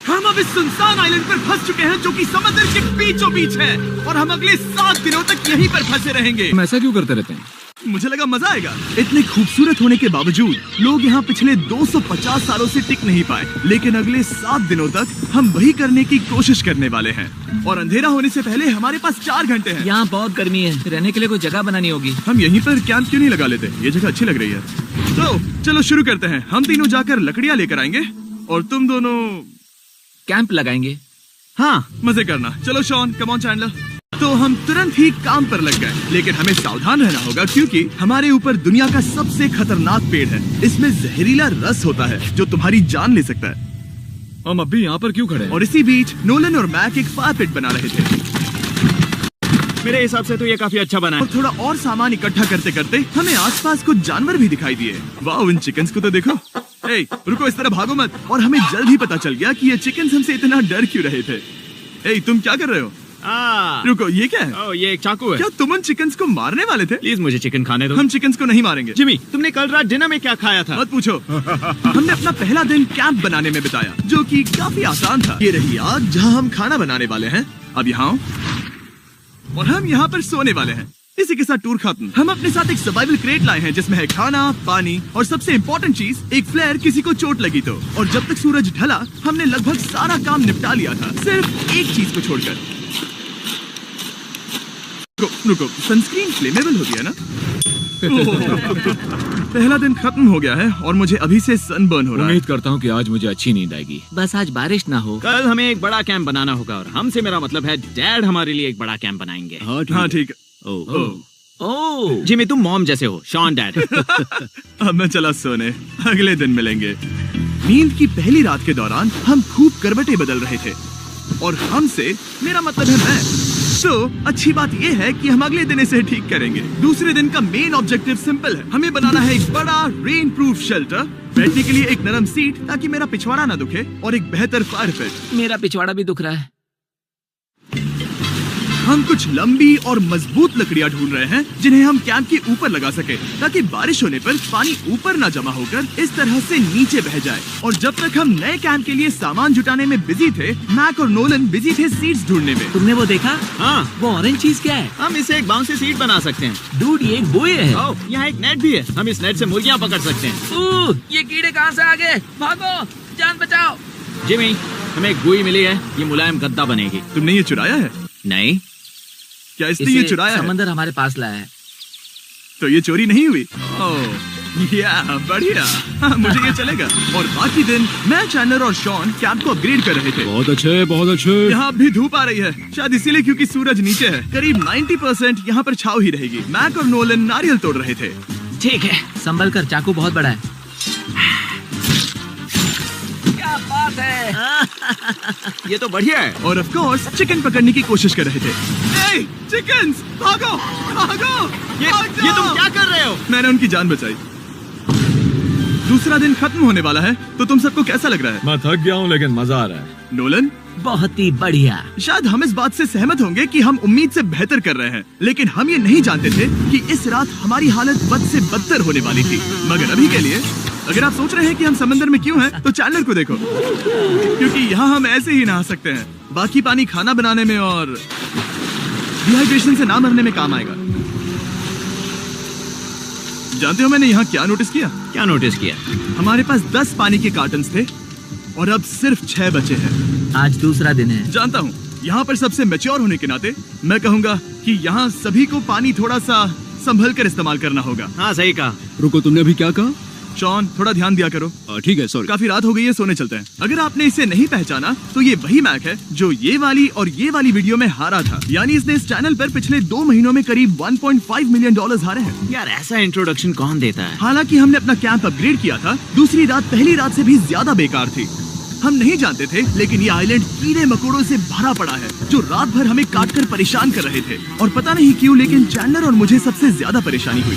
हम अब इस सुनसान आइलैंड पर फंस चुके हैं जो कि समुद्र के बीचों बीच है और हम अगले 7 दिनों तक यहीं पर फंसे रहेंगे। हम ऐसा क्यों करते रहते हैं? मुझे लगा मजा आएगा। इतने खूबसूरत होने के बावजूद लोग यहाँ पिछले 250 सालों से टिक नहीं पाए, लेकिन अगले 7 दिनों तक हम वही करने की कोशिश करने वाले हैं। और अंधेरा होने से पहले हमारे पास 4 घंटे हैं। यहाँ बहुत गर्मी है, रहने के लिए कोई जगह बनानी होगी। हम यहीं पर कैंप क्यों नहीं लगा लेते? ये जगह अच्छी लग रही है। तो चलो शुरू करते हैं। हम तीनों जाकर लकड़ियाँ लेकर आएंगे और तुम दोनों कैंप लगाएंगे। हाँ, मजे करना। चलो शॉन, कम ऑन चैंडलर। तो हम तुरंत ही काम पर लग गए, लेकिन हमें सावधान रहना होगा क्योंकि हमारे ऊपर दुनिया का सबसे खतरनाक पेड़ है। इसमें जहरीला रस होता है जो तुम्हारी जान ले सकता है। हम अभी यहाँ पर क्यों खड़े हैं? और इसी बीच नोलन और मैक एक फायर पिट बना रहे थे। मेरे हिसाब से तो ये काफी अच्छा बना है। और थोड़ा और सामान इकट्ठा करते करते हमें आसपास कुछ जानवर भी दिखाई दिए। वाह, इन चिकन्स को तो देखो। ए, रुको, इस तरह भागो मत। और हमें जल्द ही पता चल गया कि ये चिकन्स हमसे इतना डर क्यों रहे थे। ए, तुम क्या कर रहे हो? रुको, ये क्या है? ये एक चाकू है। क्या तुम उन चिकन्स को मारने वाले थे? प्लीज मुझे चिकन खाने दो। हम चिकन्स को नहीं मारेंगे। जिमी, तुमने कल रात डिनर में क्या खाया था? मत पूछो। हमने अपना पहला दिन कैंप बनाने में बिताया, जो कि काफी आसान था। ये रही आग जहाँ हम खाना बनाने वाले हैं। अब यहाँ और हम यहाँ पर सोने वाले हैं। इसी के साथ टूर खत्म। हम अपने साथ एक सर्वाइवल क्रेट लाए हैं जिसमें है खाना, पानी और सबसे इम्पोर्टेंट चीज एक फ्लेयर, किसी को चोट लगी तो। और जब तक सूरज ढला हमने लगभग सारा काम निपटा लिया था, सिर्फ एक चीज को छोड़कर। रुको, सनस्क्रीन फ्लेमेबल होती है ना? पहला दिन खत्म हो गया है और मुझे अभी से सनबर्न हो रहा है। उम्मीद करता हूँ कि आज मुझे अच्छी नींद आएगी। बस आज बारिश ना हो। कल हमें एक बड़ा कैंप बनाना होगा और हमसे मेरा मतलब है डैड हमारे लिए एक बड़ा कैंप बनाएंगे। हाँ ठीक है। ओह, जिमी, तुम मॉम जैसे हो। Shawn dad. अब मैं चला सोने, अगले दिन मिलेंगे। नींद की पहली रात के दौरान हम खूब करवटें बदल रहे थे और हमसे मेरा मतलब है मैं। तो अच्छी बात यह है कि हम अगले दिन इसे ठीक करेंगे। दूसरे दिन का मेन ऑब्जेक्टिव सिंपल है। हमें बनाना है एक बड़ा रेन प्रूफ शेल्टर, बैठने के लिए एक नरम सीट ताकि मेरा पिछवाड़ा ना दुखे, और एक बेहतर फायर पिट। मेरा पिछवाड़ा भी दुख रहा है। हम कुछ लंबी और मजबूत लकड़ियां ढूंढ रहे हैं जिन्हें हम कैंप के ऊपर लगा सके ताकि बारिश होने पर पानी ऊपर ना जमा होकर इस तरह से नीचे बह जाए। और जब तक हम नए कैंप के लिए सामान जुटाने में बिजी थे, मैक और नोलन बिजी थे सीड्स ढूंढने में। तुमने वो देखा? हाँ, वो ऑरेंज चीज क्या है? हम इसे एक बाउंसी सीट बना सकते हैं। डूड, ये एक बोए है। ओह, यहाँ एक नेट भी है। हम इस नेट से मुर्गियाँ पकड़ सकते हैं। ये कीड़े कहाँ से आ गए? भागो, जान बचाओ। जिमी, हमें एक बुई मिली है। ये मुलायम गद्दा बनेगी। तुमने ये चुराया है? नहीं। क्या इसलिए ये चुराया है? समंदर हमारे पास लाया है। तो ये चोरी नहीं हुई? ओह, या बढ़िया। हाँ, मुझे ये चलेगा। और बाकी दिन मैं, चैंडलर और शॉन कैंप को अपग्रेड कर रहे थे। बहुत अच्छे, बहुत अच्छे। यहाँ भी धूप आ रही है, शायद इसीलिए क्योंकि सूरज नीचे है। करीब 90% यहाँ पर छाव ही रहेगी। मैक और नोलन नारियल तोड़ रहे थे। ठीक है, संभल कर, चाकू बहुत बड़ा है। क्या बात है। ये तो बढ़िया है। और ऑफ कोर्स चिकन पकड़ने की कोशिश कर रहे थे। ए, चिकन्स, भागो, भागो, ये तुम क्या कर रहे हो? मैंने उनकी जान बचाई। दूसरा दिन खत्म होने वाला है, तो तुम सबको कैसा लग रहा है? मैं थक गया हूँ लेकिन मजा आ रहा है। नोलन? बहुत ही बढ़िया। शायद हम इस बात से सहमत होंगे कि हम उम्मीद से बेहतर कर रहे हैं, लेकिन हम ये नहीं जानते थे कि इस रात हमारी हालत बद से बदतर होने वाली थी। मगर अभी के लिए अगर आप सोच रहे हैं कि हम समंदर में क्यों हैं, तो चैंडलर को देखो, क्योंकि यहाँ हम ऐसे ही नहा सकते हैं। बाकी पानी खाना बनाने में और डिहाइड्रेशन से ना मरने में काम आएगा। जानते हो मैंने यहाँ क्या नोटिस किया? क्या नोटिस किया? हमारे पास 10 पानी के कार्टन्स थे और अब सिर्फ 6 बचे हैं। आज दूसरा दिन है। जानता हूँ, यहाँ पर सबसे मैच्योर होने के नाते मैं कहूँगा कि यहाँ सभी को पानी थोड़ा सा संभल कर इस्तेमाल करना होगा। हाँ, सही कहा। रुको, तुमने अभी क्या कहा? शॉन, थोड़ा ध्यान दिया करो। ठीक है, सॉरी। काफी रात हो गई है, सोने चलते हैं। अगर आपने इसे नहीं पहचाना तो ये वही मैक है जो ये वाली और ये वाली वीडियो में हारा था। यानी इसने इस चैनल पर पिछले 2 महीनों में करीब $1.5 मिलियन हारे हैं। यार, ऐसा इंट्रोडक्शन कौन देता है? हालांकि हमने अपना कैंप अपग्रेड किया था, दूसरी रात पहली रात से भी ज्यादा बेकार थी। हम नहीं जानते थे, लेकिन ये आइलैंड कीड़े मकोड़ों से भरा पड़ा है जो रात भर हमें काट कर परेशान कर रहे थे। और पता नहीं क्यों, लेकिन चैंडलर और मुझे सबसे ज्यादा परेशानी हुई।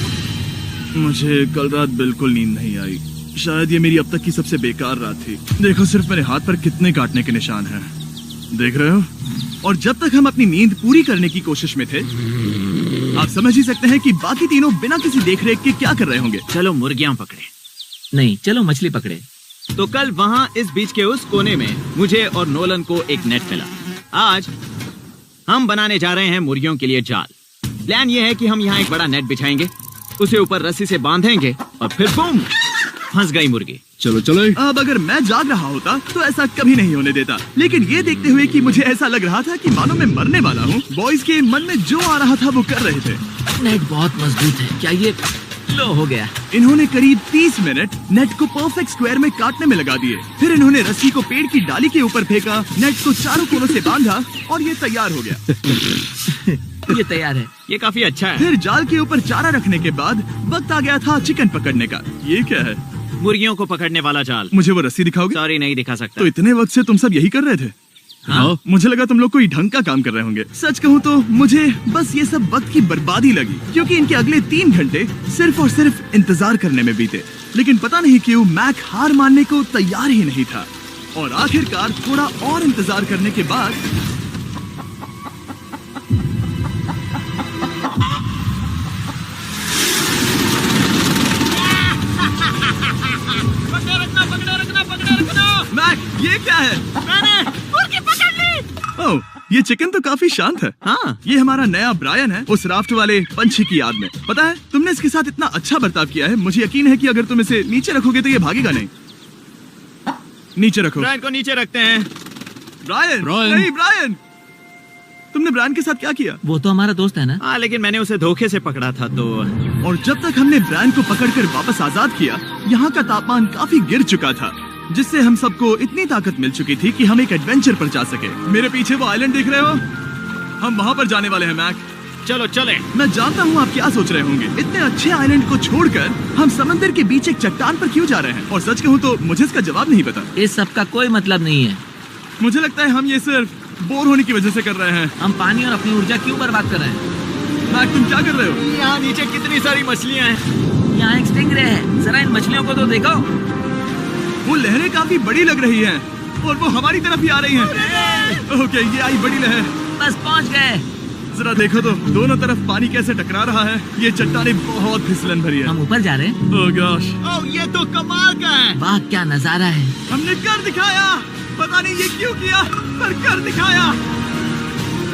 मुझे कल रात बिल्कुल नींद नहीं आई। शायद ये मेरी अब तक की सबसे बेकार रात थी। देखो सिर्फ मेरे हाथ पर कितने काटने के निशान हैं, देख रहे हो? और जब तक हम अपनी नींद पूरी करने की कोशिश में थे, आप समझ ही सकते हैं कि बाकी तीनों बिना किसी देखरेख के क्या कर रहे होंगे। चलो मुर्गियाँ पकड़े। नहीं, चलो मछली पकड़े। तो कल वहाँ इस बीच के उस कोने में मुझे और नोलन को एक नेट मिला। आज हम बनाने जा रहे हैं मुर्गियों के लिए जाल। प्लान ये है कि हम यहाँ एक बड़ा नेट बिछाएंगे, उसे ऊपर रस्सी से बांधेंगे और फिर बूम, फंस गई मुर्गी। चलो चलो। अब अगर मैं जाग रहा होता तो ऐसा कभी नहीं होने देता, लेकिन ये देखते हुए कि मुझे ऐसा लग रहा था कि मानो मैं मरने वाला हूँ, बॉयज के मन में जो आ रहा था वो कर रहे थे। नेट बहुत मजबूत है, क्या ये लो हो गया? इन्होंने करीब 30 मिनट नेट को परफेक्ट स्क्वायर में काटने में लगा दिए। फिर इन्होंने रस्सी को पेड़ की डाली के ऊपर फेंका, नेट को चारों कोनों से बांधा और ये तैयार हो गया। ये तैयार है। ये काफी अच्छा है। फिर जाल के ऊपर चारा रखने के बाद वक्त आ गया था चिकन पकड़ने का। ये क्या है? मुर्गियों को पकड़ने वाला जाल। मुझे वो रस्सी दिखाओगे? सॉरी, नहीं दिखा सकता। तो इतने वक्त से तुम सब यही कर रहे थे? हाँ। मुझे लगा तुम लोग कोई ढंग का काम कर रहे होंगे। सच कहूँ तो मुझे बस ये सब वक्त की बर्बादी लगी, क्योंकि इनके अगले 3 घंटे सिर्फ और सिर्फ इंतजार करने में बीते। लेकिन पता नहीं क्यों मैक हार मानने को तैयार ही नहीं था, और आखिरकार थोड़ा और इंतजार करने के बाद मैक, ये क्या है? मैंने मुर्गी पकड़ ली। ओह, ये चिकन तो काफी शांत है। हाँ। ये हमारा नया ब्रायन है, उस राफ्ट वाले पंछी की याद में। पता है, तुमने इसके साथ इतना अच्छा बर्ताव किया है, मुझे यकीन है कि अगर तुम इसे नीचे रखोगे तो ये भागेगा नहीं। नीचे रखो। ब्रायन को नीचे रखते हैं। Brian, Brian. नहीं ब्रायन। तुमने ब्रायन के साथ क्या किया? वो तो हमारा दोस्त है ना। हाँ, लेकिन मैंने उसे धोखे से पकड़ा था तो। और जब तक हमने ब्रायन को पकड़कर वापस आजाद किया, यहाँ का तापमान काफी गिर चुका था, जिससे हम सबको इतनी ताकत मिल चुकी थी कि हम एक एडवेंचर पर जा सके। मेरे पीछे वो आइलैंड देख रहे हो? हम वहाँ पर जाने वाले हैं मैक। चलो चले। मैं जानता हूँ आप क्या सोच रहे होंगे, इतने अच्छे आइलैंड को छोड़कर हम समंदर के बीच एक चट्टान पर क्यों जा रहे हैं? और सच कहूँ तो मुझे इसका जवाब नहीं पता। इस सब का कोई मतलब नहीं है। मुझे लगता है हम ये सिर्फ बोर होने की वजह से कर रहे हैं। हम पानी और अपनी ऊर्जा क्यों बर्बाद कर रहे हैं? मैक, तुम क्या कर रहे हो? यहाँ नीचे कितनी सारी मछलियाँ हैं। यहाँ एक स्टिंगरे है, जरा इन मछलियों को तो देखो। वो लहरें काफी बड़ी लग रही हैं और वो हमारी तरफ ही आ रही हैं। ओके, ये आई बड़ी लहर। बस पहुँच गए। जरा देखो तो दोनों तरफ पानी कैसे टकरा रहा है। ये चट्टानें बहुत फिसलन भरी है। हम ऊपर जा रहे हैं। ओह गॉश, ओह, ये तो कमाल का है। वाह, क्या नजारा है। हमने कर दिखाया। पता नहीं ये क्यों किया, पर कर दिखाया।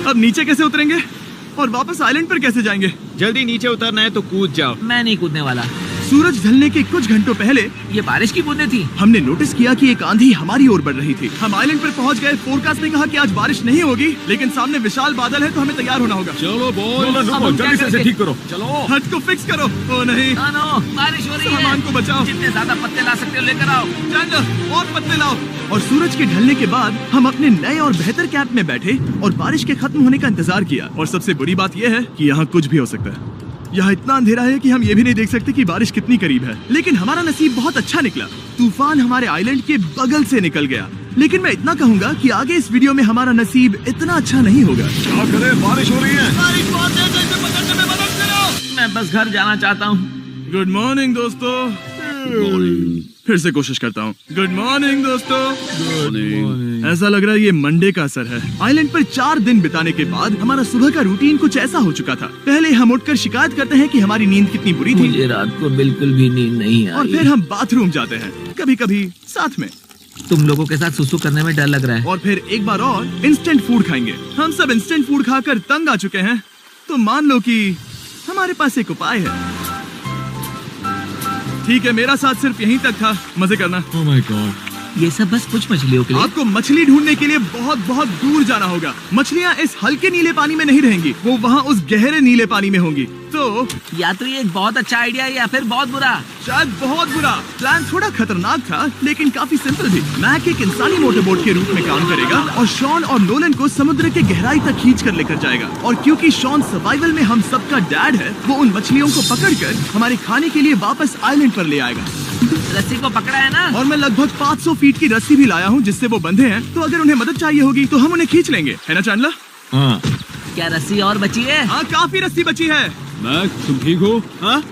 अब नीचे कैसे उतरेंगे और वापस आइलैंड पर कैसे जाएंगे? जल्दी नीचे उतरना है तो कूद जाओ। मैं नहीं कूदने वाला। सूरज ढलने के कुछ घंटों पहले ये बारिश की बूंदें थी। हमने नोटिस किया कि एक आंधी हमारी ओर बढ़ रही थी। हम आइलैंड पर पहुंच गए। फोरकास्ट ने कहा कि आज बारिश नहीं होगी, लेकिन सामने विशाल बादल है तो हमें तैयार होना होगा। चलो बॉय, अब हम क्या जल्दी से इसे करेंगे? ठीक करो। चलो। हट को फिक्स करो। ओ नहीं, नो, बारिश हो रही है। सामान को बचाओ। जितने ज्यादा पत्ते ला सकते हो लेकर आओ। चैंडलर, और पत्ते लाओ। और सूरज के ढलने के बाद हम अपने नए और बेहतर कैंप में बैठे और बारिश के खत्म होने का इंतजार किया। और सबसे बुरी बात यह है कि यहाँ कुछ भी हो सकता है। यहाँ इतना अंधेरा है कि हम ये भी नहीं देख सकते कि बारिश कितनी करीब है। लेकिन हमारा नसीब बहुत अच्छा निकला। तूफान हमारे आइलैंड के बगल से निकल गया। लेकिन मैं इतना कहूँगा कि आगे इस वीडियो में हमारा नसीब इतना अच्छा नहीं होगा। क्या करें, बारिश हो रही है। बारिश बहुत तेज है, इसे पकड़ने में मदद करो। मैं बस घर जाना चाहता हूँ। गुड मॉर्निंग दोस्तों। फिर से कोशिश करता हूँ। गुड मॉर्निंग दोस्तों। ऐसा लग रहा है ये मंडे का असर है। आइलैंड पर 4 दिन बिताने के बाद हमारा सुबह का रूटीन कुछ ऐसा हो चुका था। पहले हम उठकर शिकायत करते हैं कि हमारी नींद कितनी बुरी थी, मुझे रात को बिल्कुल भी नींद नहीं और आई। फिर हम बाथरूम जाते हैं, कभी कभी साथ में, तुम लोगों के साथ सुसु करने में डर लग रहा है। और फिर एक बार और इंस्टेंट फूड खाएंगे। हम सब इंस्टेंट फूड खाकर तंग आ चुके हैं, तो मान लो कि हमारे पास एक उपाय है। ठीक है, मेरा साथ सिर्फ यहीं तक था। मजे करना। Oh my God. ये सब बस कुछ मछलियों के लिए। आपको मछली ढूंढने के लिए बहुत बहुत दूर जाना होगा। मछलियाँ इस हल्के नीले पानी में नहीं रहेंगी, वो वहाँ उस गहरे नीले पानी में होंगी। तो या तो ये एक बहुत अच्छा आइडिया है या फिर बहुत बुरा। शायद बहुत बुरा। प्लान थोड़ा खतरनाक था, लेकिन काफी सिंपल भी। मैक एक इंसानी मोटरबोट के रूप में काम करेगा और शॉन और नोलन को समुद्र के गहराई तक खींच कर लेकर जाएगा। और क्योंकि शॉन सर्वाइवल में हम सबका डैड है, वो उन मछलियों को पकड़कर हमारे खाने के लिए वापस आइलैंड पर ले आएगा। रस्सी को पकड़ा है ना? और मैं लगभग 500 फीट की रस्सी भी लाया हूँ जिससे वो बंधे हैं, तो अगर उन्हें मदद चाहिए होगी तो हम उन्हें खींच लेंगे, है ना चैंडलर? हाँ। क्या रस्सी और बची है? हाँ, काफी रस्सी बची है। मैक, तुम ठीक हो? हाँ,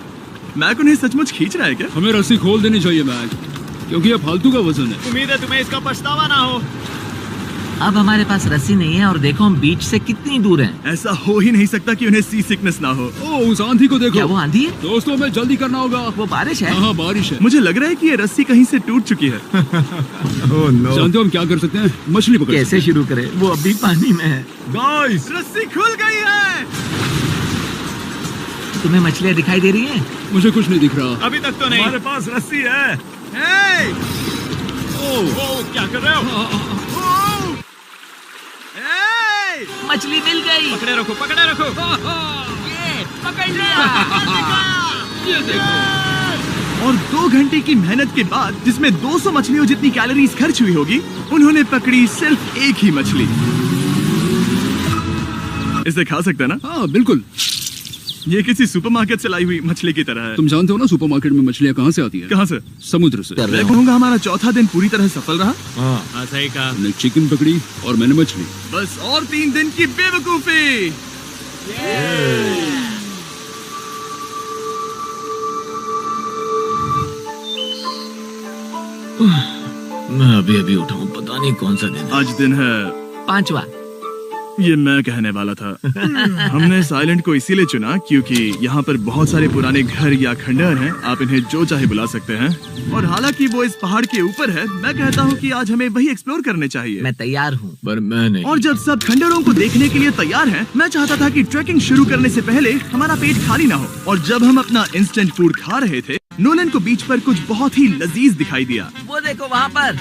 मैक उन्हें सचमुच खींच रहा है क्या? हमें रस्सी खोल देनी चाहिए मैक, क्योंकि ये फालतू का वजन है। उम्मीद है तुम्हें इसका पछतावा ना हो। अब हमारे पास रस्सी नहीं है और देखो हम बीच से कितनी दूर हैं। ऐसा हो ही नहीं सकता कि उन्हें सी सिकनेस ना हो। ओ, उस आंधी को देखो। क्या वो आंधी है? दोस्तों हमें जल्दी करना होगा। वो बारिश है? हाँ, बारिश है। मुझे लग रहा है कि ये रस्सी कहीं से टूट चुकी है। जानते हो हम क्या कर सकते हैं? मछली पकड़ सकते कैसे शुरू करें? वो अभी पानी में है। हैं। गाइस, रस्सी खुल गई है। तुम्हें मछलियाँ दिखाई दे रही हैं? मुझे कुछ नहीं दिख रहा। अभी तक तो नहीं। हमारे पास रस्सी है। हे! ओ, क्या कर रहे हो? हे! मछली मिल गई। पकड़े रखो, पकड़े रखो। ये पकड़ लिया। ये देखो। और 2 घंटे की मेहनत के बाद, जिसमें 200 मछलियों जितनी कैलोरीज खर्च हुई होगी, उन्होंने पकड़ी सिर्फ एक ही मछली। इसे खा सकते हैं ना? हाँ, बिल्कुल। ये किसी सुपरमार्केट से लाई हुई मछली की तरह है। तुम जानते हो ना सुपरमार्केट में मछलियाँ कहाँ से आती है? कहाँ से? समुद्र से। कर रहे मैं हो। कहूँगा हमारा चौथा दिन पूरी तरह सफल रहा। हाँ, सही कहा। हमने चिकन पकड़ी और मैंने मछली। बस और 3 दिन की बेवकूफी। मैं अभी अभी उठाऊं, पता नहीं कौन सा दिन है। आज दिन है 5वां। ये मैं कहने वाला था। हमने इस आइलैंड को इसीलिए चुना क्योंकि यहाँ पर बहुत सारे पुराने घर या खंडहर हैं। आप इन्हें जो चाहे बुला सकते हैं। और हालांकि वो इस पहाड़ के ऊपर है, मैं कहता हूँ कि आज हमें वही एक्सप्लोर करने चाहिए। मैं तैयार हूँ, पर मैं नहीं। और जब सब खंडहरों को देखने के लिए तैयार हैं, मैं चाहता था कि ट्रैकिंग शुरू करने से पहले हमारा पेट खाली ना हो। और जब हम अपना इंस्टेंट फूड खा रहे थे, नोलन को बीच पर कुछ बहुत ही लजीज दिखाई दिया। वो देखो वहाँ पर।